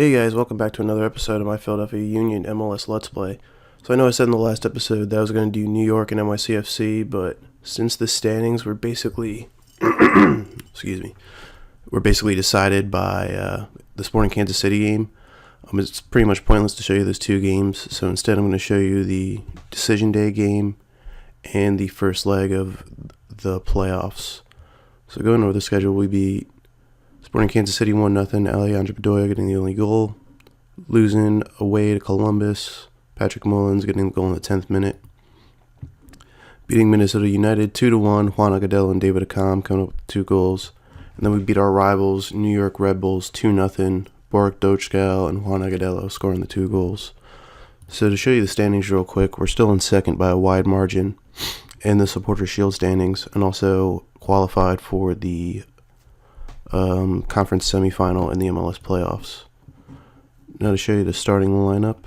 Hey guys, welcome back to another episode of my Philadelphia Union MLS Let's Play. So I know I said in the last episode that I was going to do New York and NYCFC, but since the standings were basically, excuse me, were basically decided by the Sporting Kansas City game, it's pretty much pointless to show you those two games. So instead I'm going to show you the Decision Day game and the first leg of the playoffs. So going over the schedule, we beat Sporting Kansas City 1-0, Alejandro Bedoya getting the only goal. Losing away to Columbus, Patrick Mullins getting the goal in the 10th minute. Beating Minnesota United 2-1, Juan Agudelo and David Accam coming up with 2 goals. And then we beat our rivals, New York Red Bulls 2-0, Borek Dochgal and Juan Agudelo scoring the 2 goals. So to show you the standings real quick, we're still in second by a wide margin in the Supporter Shield standings, and also qualified for the conference semifinal in the MLS playoffs. Now to show you the starting lineup.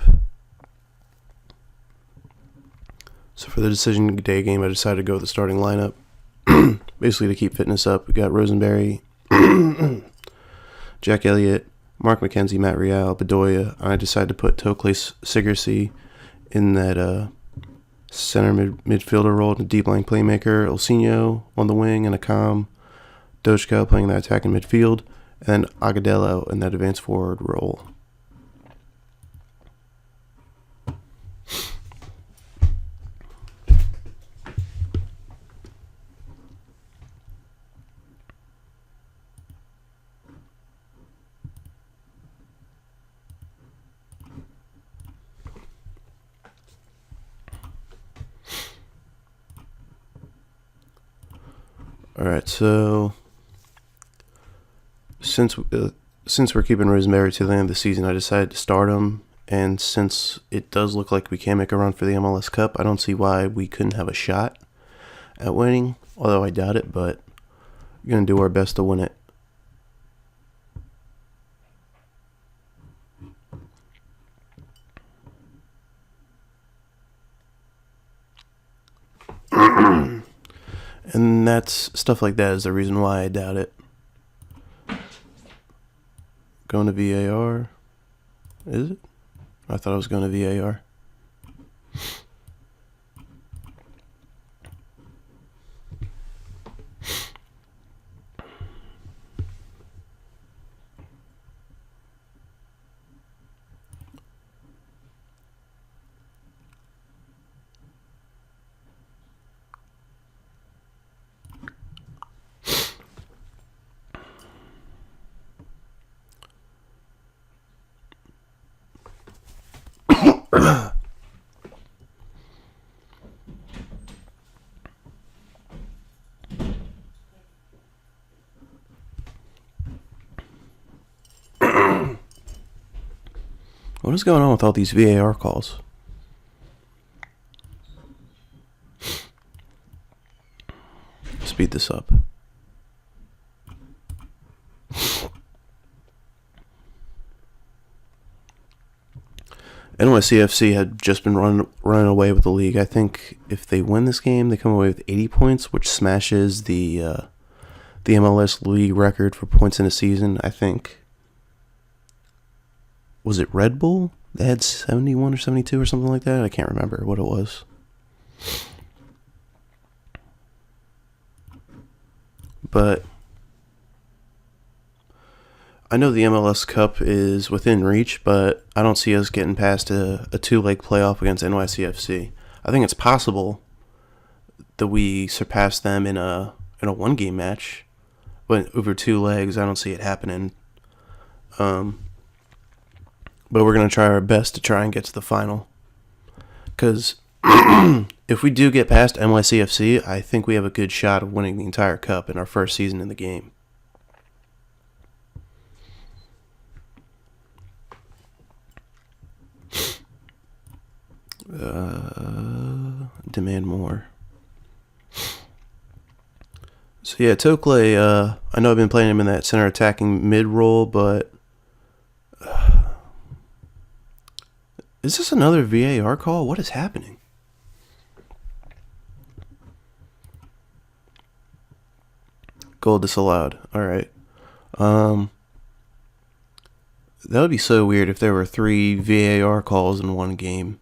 So for the Decision Day game, I decided to go with the starting lineup. Basically to keep fitness up, we got Rosenberry, Jack Elliott, Mark McKenzie, Matt Real, Bedoya. I decided to put Tokle Sigersy in that center midfielder role, the deep line playmaker, Ilsinho on the wing, and Accam, Dochgal playing that attack in midfield, and Agudelo in that advanced forward role. Alright, so since we're keeping Rosemary to the end of the season, I decided to start him. And since it does look like we can make a run for the MLS Cup, I don't see why we couldn't have a shot at winning. Although I doubt it, but we're going to do our best to win it. And that's stuff like that is the reason why I doubt it. Going to VAR. Is it? I thought I was going to VAR. What is going on with all these VAR calls? Speed this up. NYCFC had just been running away with the league. I think if they win this game, they come away with 80 points, which smashes the MLS league record for points in a season. I think, was it Red Bull? They had 71 or 72 or something like that. I can't remember what it was. But I know the MLS Cup is within reach, but I don't see us getting past a 2-leg playoff against NYCFC. I think it's possible that we surpass them in a 1-game match, but over 2 legs, I don't see it happening. But we're going to try our best to try and get to the final. Because if we do get past NYCFC, I think we have a good shot of winning the entire cup in our first season in the game. Demand more. So yeah, Tokle, I know I've been playing him in that center attacking mid role, but is this another VAR call? What is happening? Goal disallowed. All right. That would be so weird if there were 3 VAR calls in one game.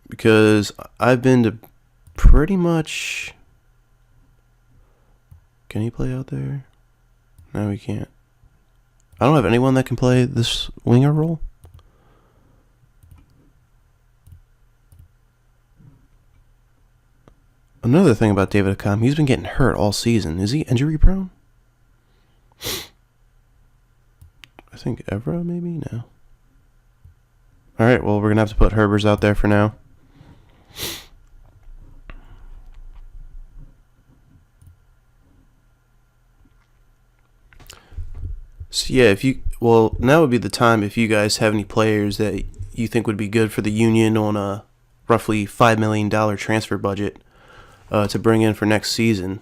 Because I've been to pretty much... Can he play out there? No, he can't. I don't have anyone that can play this winger role. Another thing about David Accam, he's been getting hurt all season. Is he injury prone? I think Evra, maybe? No. Alright, well, we're going to have to put Herbers out there for now. So, yeah, now would be the time if you guys have any players that you think would be good for the Union on a roughly $5 million transfer budget to bring in for next season.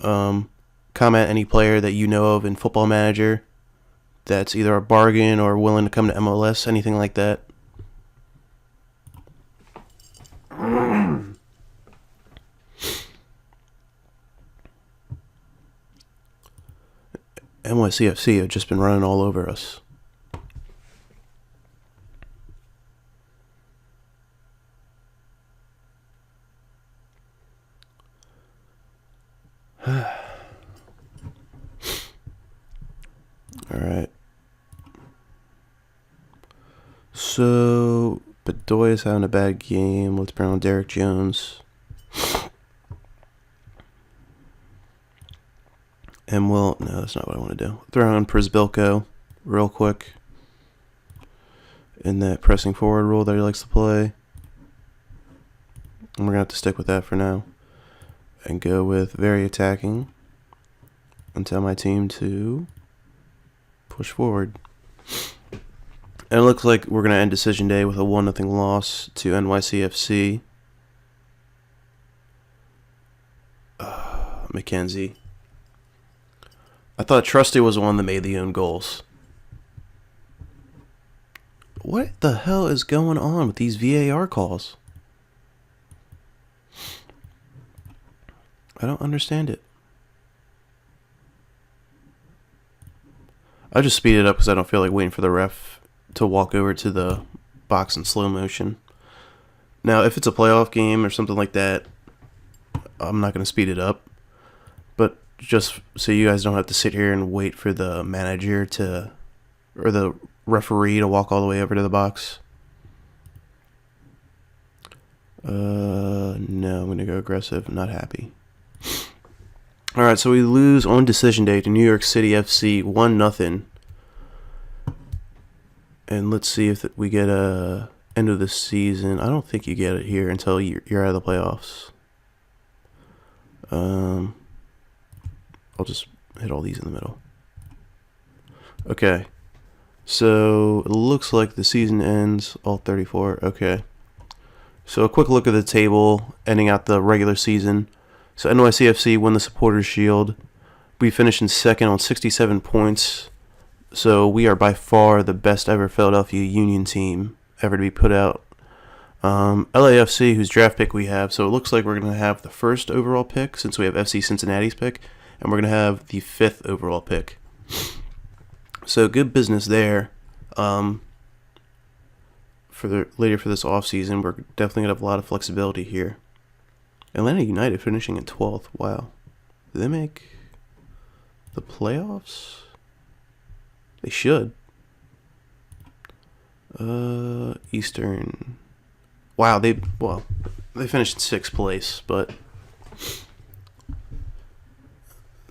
Comment any player that you know of in Football Manager that's either a bargain or willing to come to MLS, anything like that. NYCFC have just been running all over us. Alright. So, Bedoya's having a bad game. Let's bring on Derek Jones. And no, that's not what I want to do. Throw on Przbilko real quick. In that pressing forward role that he likes to play. And we're going to have to stick with that for now. And go with very attacking. And tell my team to push forward. And it looks like we're going to end decision day with a 1-0 loss to NYCFC. McKenzie. I thought Trusty was the one that made the own goals. What the hell is going on with these VAR calls? I don't understand it. I just speed it up because I don't feel like waiting for the ref to walk over to the box in slow motion. Now, if it's a playoff game or something like that, I'm not going to speed it up. But just so you guys don't have to sit here and wait for the manager or the referee to walk all the way over to the box. No, I'm going to go aggressive. I'm not happy. Alright, so we lose on decision day to New York City FC 1-0. And let's see if we get a end of the season. I don't think you get it here until you're out of the playoffs. I'll just hit all these in the middle. Okay. So it looks like the season ends all 34. Okay. So a quick look at the table ending out the regular season. So NYCFC won the Supporters Shield. We finished in second on 67 points. So we are by far the best ever Philadelphia Union team ever to be put out. LAFC, whose draft pick we have. So it looks like we're going to have the first overall pick since we have FC Cincinnati's pick. And we're going to have the 5th overall pick. So good business there. Later for this offseason, we're definitely going to have a lot of flexibility here. Atlanta United finishing in 12th. Wow. Did they make the playoffs? They should. Eastern. Wow, they finished in 6th place, but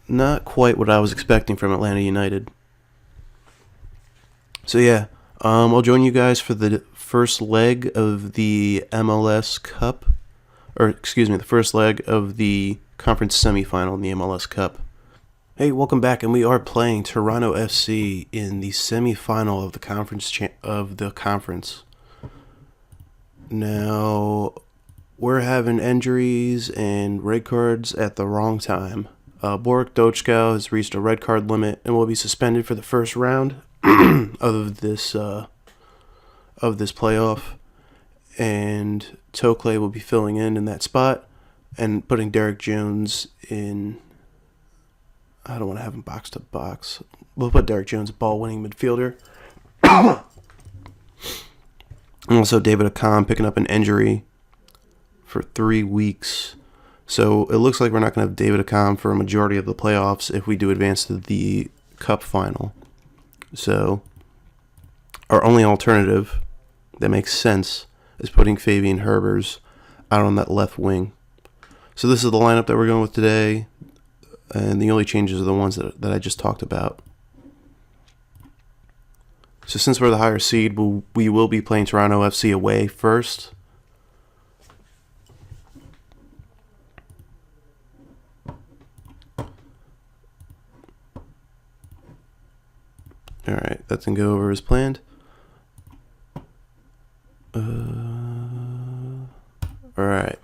not quite what I was expecting from Atlanta United. So yeah, I'll join you guys for the first leg of the MLS Cup. The first leg of the conference semifinal in the MLS Cup. Hey, welcome back, and we are playing Toronto FC in the semifinal of the conference. Now, we're having injuries and red cards at the wrong time. Borek Dochkow has reached a red card limit and will be suspended for the first round of this playoff. And Tokle will be filling in that spot and putting Derek Jones in I don't want to have him box to box. We'll put Derek Jones, ball-winning midfielder. And also David Akam picking up an injury for 3 weeks. So it looks like we're not going to have David Akam for a majority of the playoffs if we do advance to the Cup final. So our only alternative that makes sense is putting Fabian Herbers out on that left wing. So this is the lineup that we're going with today, and the only changes are the ones that I just talked about. So since we're the higher seed, we will be playing Toronto FC away first. Alright, that didn't go over as planned. Alright.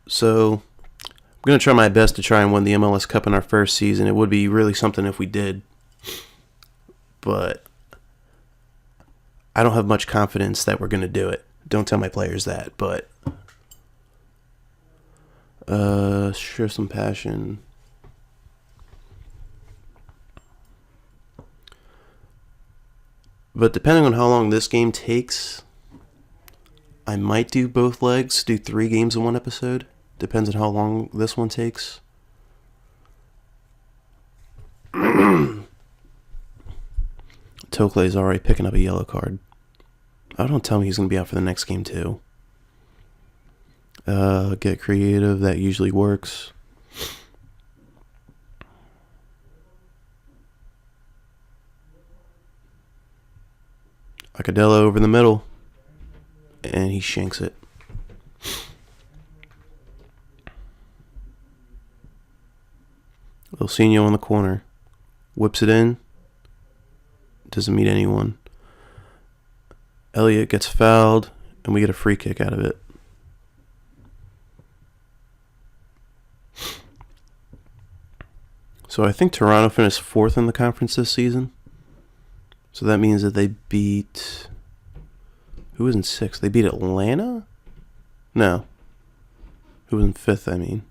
So, I'm going to try my best to try and win the MLS Cup in our first season. It would be really something if we did. But I don't have much confidence that we're going to do it. Don't tell my players that, but show some passion. But depending on how long this game takes, I might do both legs, do 3 games in one episode. Depends on how long this one takes. Toklay's already picking up a yellow card. Oh, don't tell me he's going to be out for the next game too. Get creative, that usually works. Acadella over the middle. And he shanks it. Ilsinho in the corner. Whips it in. Doesn't meet anyone. Elliott gets fouled, and we get a free kick out of it. So I think Toronto finished 4th in the conference this season. So that means that they beat... Who was in 6th? They beat Atlanta? No. Who was in 5th, I mean.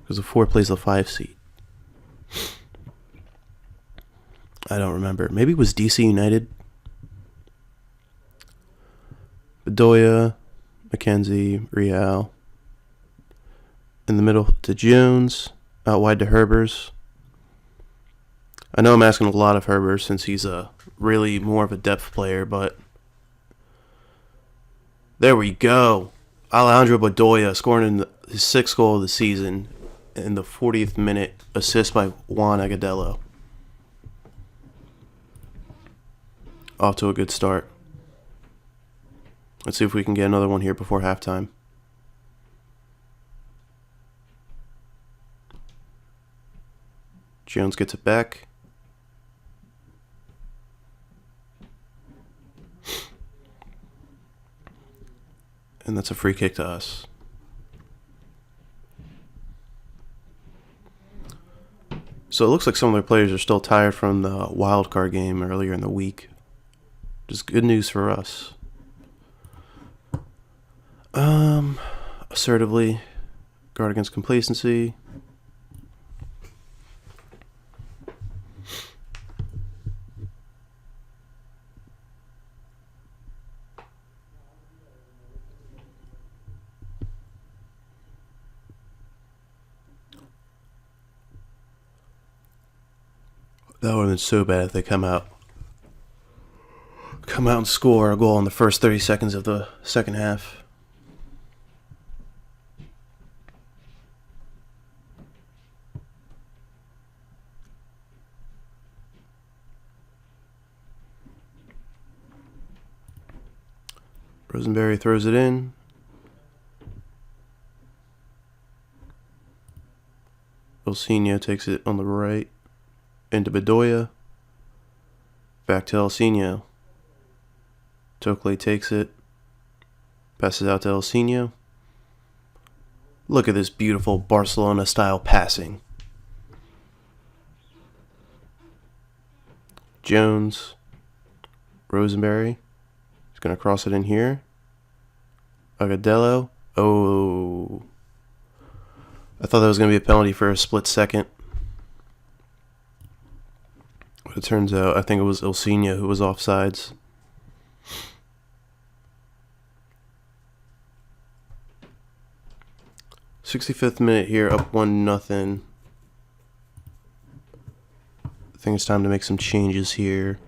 Because the 4 plays the 5 seed. I don't remember. Maybe it was DC United. Bedoya, McKenzie, Real. In the middle to Jones. Out wide to Herbers. I know I'm asking a lot of Herbers since he's really more of a depth player, but there we go. Alejandro Bedoya scoring his 6th goal of the season in the 40th minute, assist by Juan Agadello. Off to a good start. Let's see if we can get another one here before halftime. Jones gets it back. And that's a free kick to us. So it looks like some of their players are still tired from the wild card game earlier in the week. Just good news for us. Assertively, guard against complacency. That would have been so bad if they come out and score a goal in the first 30 seconds of the second half. Rosenberry throws it in. Ilsinho takes it on the right. Into Bedoya. Back to Ilsinho. Tokley takes it. Passes out to Ilsinho. Look at this beautiful Barcelona-style passing. Jones. Rosenberry. He's going to cross it in here. Agadello. Oh. I thought that was going to be a penalty for a split second. But it turns out, I think it was Ilsinho who was offsides. '65th minute here, up 1-0. I think it's time to make some changes here.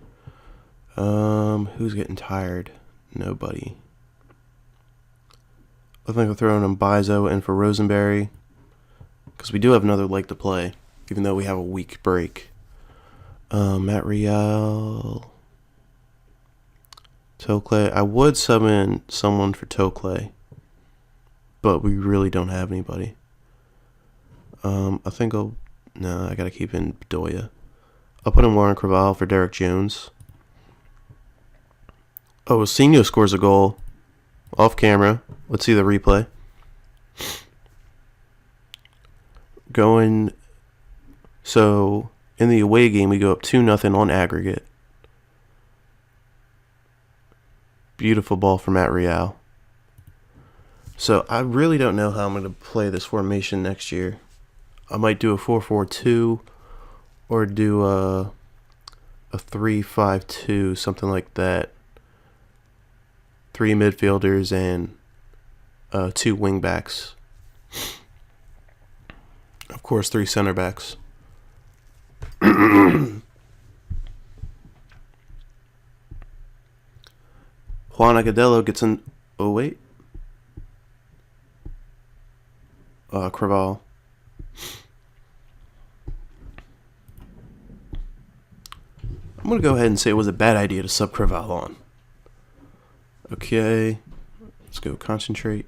Who's getting tired? Nobody. I think I'll throw in Mbaizo in for Rosenberry, because we do have another leg to play, even though we have a week break. Matt Real, Tokle. I would sub in someone for Tokle, but we really don't have anybody. I think I gotta keep in Bedoya. I'll put in Warren Creval for Derek Jones. Oh, Ilsinho scores a goal off camera. Let's see the replay. So in the away game, we go up 2-0 on aggregate. Beautiful ball from Matt Real. So I really don't know how I'm going to play this formation next year. I might do a 4-4-2 or do a 3-5-2, something like that. 3 midfielders and 2 wing backs. Of course, 3 center backs. Juan Agudelo gets an... Oh, wait. Creval. I'm going to go ahead and say it was a bad idea to sub Creval on. Okay. Let's go concentrate.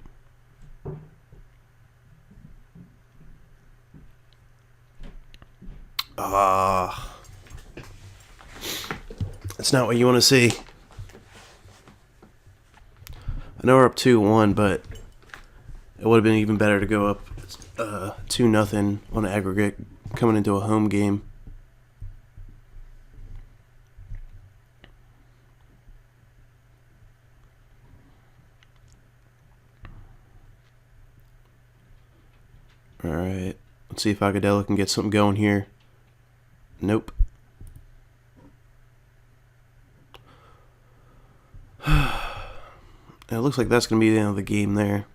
That's not what you want to see. I know we're up 2-1, but it would have been even better to go up 2-0 on aggregate coming into a home game. Alright, let's see if Agudelo can get something going here. Nope. It looks like that's going to be the end of the game there.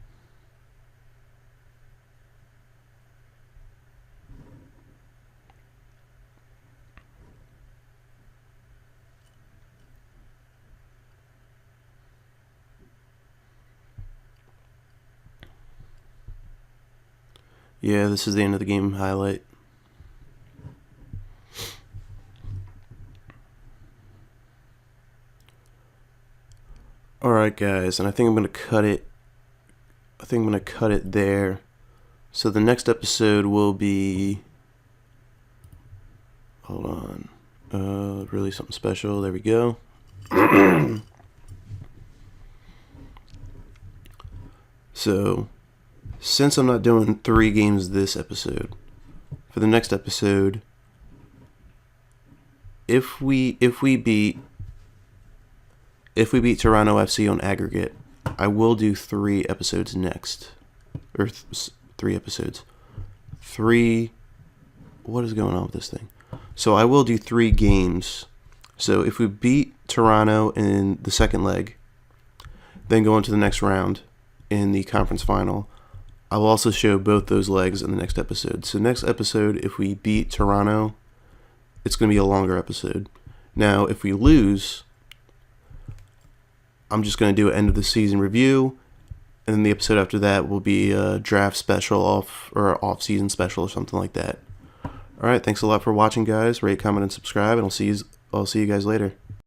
Yeah, this is the end of the game highlight. Alright guys, and I think I'm going to cut it. I think I'm going to cut it there. So the next episode will be... Hold on. Really something special. There we go. So, since I'm not doing 3 games this episode, for the next episode, if we beat Toronto FC on aggregate, I will do 3 episodes next. Or 3 episodes. 3... What is going on with this thing? So I will do 3 games. So if we beat Toronto in the second leg, then go into the next round in the conference final, I will also show both those legs in the next episode. So next episode, if we beat Toronto, it's going to be a longer episode. Now, if we lose, I'm just going to do an end of the season review, and then the episode after that will be a draft special off-season special or something like that. All right, thanks a lot for watching, guys. Rate, comment, and subscribe, and I'll see you guys later.